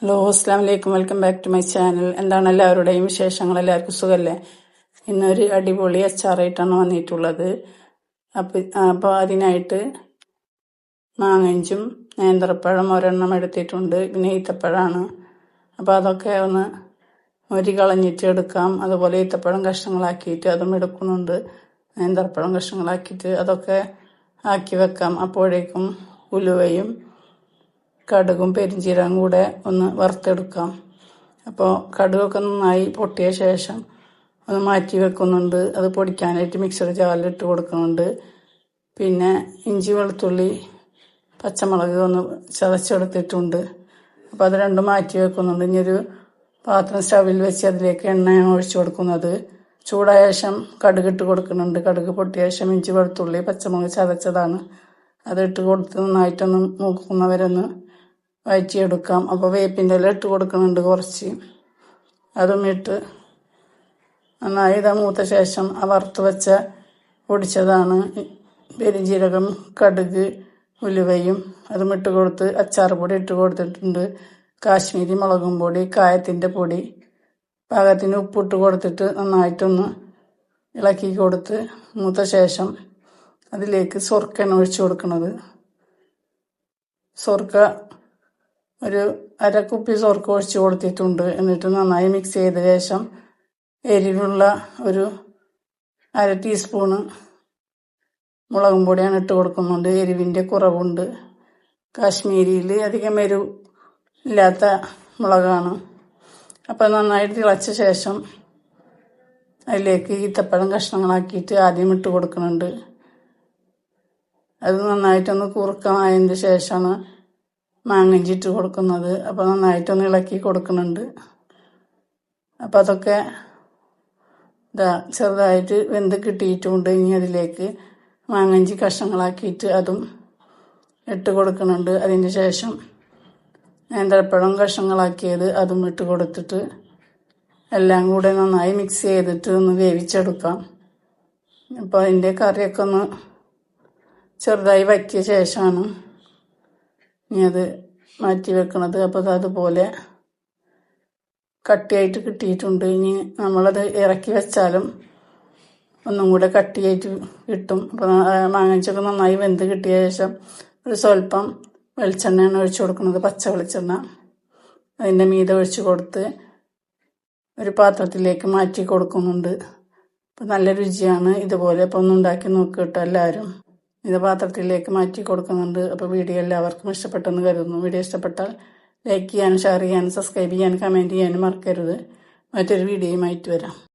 Hello, അസ്സാം വലൈക്കും. Welcome back to my channel. എന്താണ് എല്ലാവരുടെയും വിശേഷങ്ങൾ? എല്ലാവർക്കും സുഖമല്ലേ? ഇന്നൊരു അടിപൊളി അച്ചാറായിട്ടാണ് വന്നിട്ടുള്ളത്. അപ്പോൾ അതിനായിട്ട് മാങ്ങഞ്ചും നേന്ത്രപ്പഴം ഒരെണ്ണം എടുത്തിട്ടുണ്ട്. പിന്നെ ഈത്തപ്പഴമാണ്. അപ്പോൾ അതൊക്കെ ഒന്ന് ഒരു കളഞ്ഞിട്ട് എടുക്കാം. അതുപോലെ ഈത്തപ്പഴം കഷ്ണങ്ങളാക്കിയിട്ട് അതും എടുക്കുന്നുണ്ട്. നേന്ത്രപ്പഴം കഷ്ണങ്ങളാക്കിയിട്ട് അതൊക്കെ ആക്കി വെക്കാം. അപ്പോഴേക്കും ഉലുവയും കടുകും പെരിഞ്ചീരകം കൂടെ ഒന്ന് വറുത്തെടുക്കാം. അപ്പോൾ കടുകൊക്കെ നന്നായി പൊട്ടിയ ശേഷം ഒന്ന് മാറ്റി വെക്കുന്നുണ്ട്. അത് പൊടിക്കാനായിട്ട് മിക്സർ ജാറിലിട്ട് കൊടുക്കുന്നുണ്ട്. പിന്നെ ഇഞ്ചി, വെളുത്തുള്ളി, പച്ചമുളക് ഒന്ന് ചതച്ചെടുത്തിട്ടുണ്ട്. അപ്പോൾ അത് രണ്ടും മാറ്റി വെക്കുന്നുണ്ട്. ഇനിയൊരു പാത്രം സ്റ്റവിൽ വെച്ച് അതിലേക്ക് എണ്ണയാണ് ഒഴിച്ചു കൊടുക്കുന്നത്. ചൂടായ ശേഷം കടുകിട്ട് കൊടുക്കുന്നുണ്ട്. കടുക് പൊട്ടിയ ശേഷം ഇഞ്ചി, വെളുത്തുള്ളി, പച്ചമുളക് ചതച്ചതാണ് അതിട്ട് കൊടുത്ത് നന്നായിട്ടൊന്ന് മൂക്കുന്നവരൊന്ന് വഴറ്റിയെടുക്കാം. അപ്പോൾ വേപ്പിൻ്റെ ഇല ഇട്ട് കൊടുക്കുന്നുണ്ട് കുറച്ച്. അതും ഇട്ട് നന്നായി മൂത്ത ശേഷം ആ വറുത്ത് വെച്ച പൊടിച്ചതാണ് പെരിഞ്ജീരകം, കടുക്, ഉലുവയും അതും ഇട്ട് കൊടുത്ത് അച്ചാർ പൊടി ഇട്ട് കൊടുത്തിട്ടുണ്ട്. കാശ്മീരി മുളകും പൊടി, കായത്തിൻ്റെ പൊടി, പാകത്തിന് ഉപ്പിട്ട് കൊടുത്തിട്ട് നന്നായിട്ടൊന്ന് ഇളക്കി കൊടുത്ത് മൂത്ത ശേഷം അതിലേക്ക് സ്വർക്കയാണ് ഒഴിച്ചു കൊടുക്കുന്നത്. സ്വർക്ക ഒരു അരക്കുപ്പി സ്വർക്ക ഒഴിച്ച് കൊടുത്തിട്ടുണ്ട്. എന്നിട്ട് നന്നായി മിക്സ് ചെയ്ത ശേഷം എരിവുള്ള ഒരു 1/2 ടീസ്പൂണ് മുളകും പൊടിയാണ് ഇട്ട് കൊടുക്കുന്നുണ്ട്. എരിവിൻ്റെ കുറവുണ്ട്. കാശ്മീരിയിൽ അധികം എരിവ് ഇല്ലാത്ത മുളകാണ്. അപ്പോൾ നന്നായിട്ട് തിളച്ച ശേഷം അതിലേക്ക് ഈത്തപ്പഴം കഷ്ണങ്ങളാക്കിയിട്ട് ആദ്യം ഇട്ട് കൊടുക്കുന്നുണ്ട്. അത് നന്നായിട്ടൊന്ന് കുറുക്കമായതിന് ശേഷമാണ് മാങ്ങഞ്ചി ഇട്ട് കൊടുക്കുന്നത്. അപ്പോൾ നന്നായിട്ടൊന്ന് ഇളക്കി കൊടുക്കുന്നുണ്ട്. അപ്പോൾ അതൊക്കെ ചെറുതായിട്ട് വെന്ത് കിട്ടിയിട്ടുണ്ട്. ഇനി അതിലേക്ക് മാങ്ങഞ്ചി കഷ്ണങ്ങളാക്കിയിട്ട് അതും ഇട്ട് കൊടുക്കുന്നുണ്ട്. അതിന് ശേഷം നേന്ത്രപ്പഴം കഷ്ണങ്ങളാക്കിയത് അതും ഇട്ട് കൊടുത്തിട്ട് എല്ലാം കൂടെ നന്നായി മിക്സ് ചെയ്തിട്ട് ഒന്ന് വേവിച്ചെടുക്കാം. അപ്പോൾ അതിൻ്റെ കറിയൊക്കെ ഒന്ന് ചെറുതായി വറ്റിയ ശേഷമാണ് ഇനി അത് മാറ്റി വെക്കുന്നത്. അപ്പോൾ അതുപോലെ കട്ടിയായിട്ട് കിട്ടിയിട്ടുണ്ട്. ഇനി നമ്മളത് ഇറക്കി വെച്ചാലും ഒന്നും കൂടെ കട്ടിയായിട്ട് കിട്ടും. അപ്പോൾ മാങ്ങഞ്ചൊക്കെ നന്നായി വെന്ത് കിട്ടിയ ശേഷം ഒരു സ്വല്പം വെളിച്ചെണ്ണയാണ് ഒഴിച്ചു കൊടുക്കുന്നത്. പച്ച വെളിച്ചെണ്ണ അതിൻ്റെ മീതെ ഒഴിച്ച് കൊടുത്ത് ഒരു പാത്രത്തിലേക്ക് മാറ്റി കൊടുക്കുന്നുണ്ട്. അപ്പോൾ നല്ല രുചിയാണ് ഇതുപോലെ. അപ്പോൾ ഒന്ന് ഉണ്ടാക്കി നോക്കിയിട്ട് എല്ലാവരും ഇത് പാത്രത്തിലേക്ക് മാറ്റി കൊടുക്കുന്നുണ്ട്. അപ്പോൾ വീഡിയോ എല്ലാവർക്കും ഇഷ്ടപ്പെട്ടെന്ന് കരുതുന്നു. വീഡിയോ ഇഷ്ടപ്പെട്ടാൽ ലൈക്ക് ചെയ്യാനും ഷെയർ ചെയ്യാനും സബ്സ്ക്രൈബ് ചെയ്യാനും കമൻറ്റ് ചെയ്യാനും മറക്കരുത്. മറ്റൊരു വീഡിയോയുമായിട്ട് വരാം.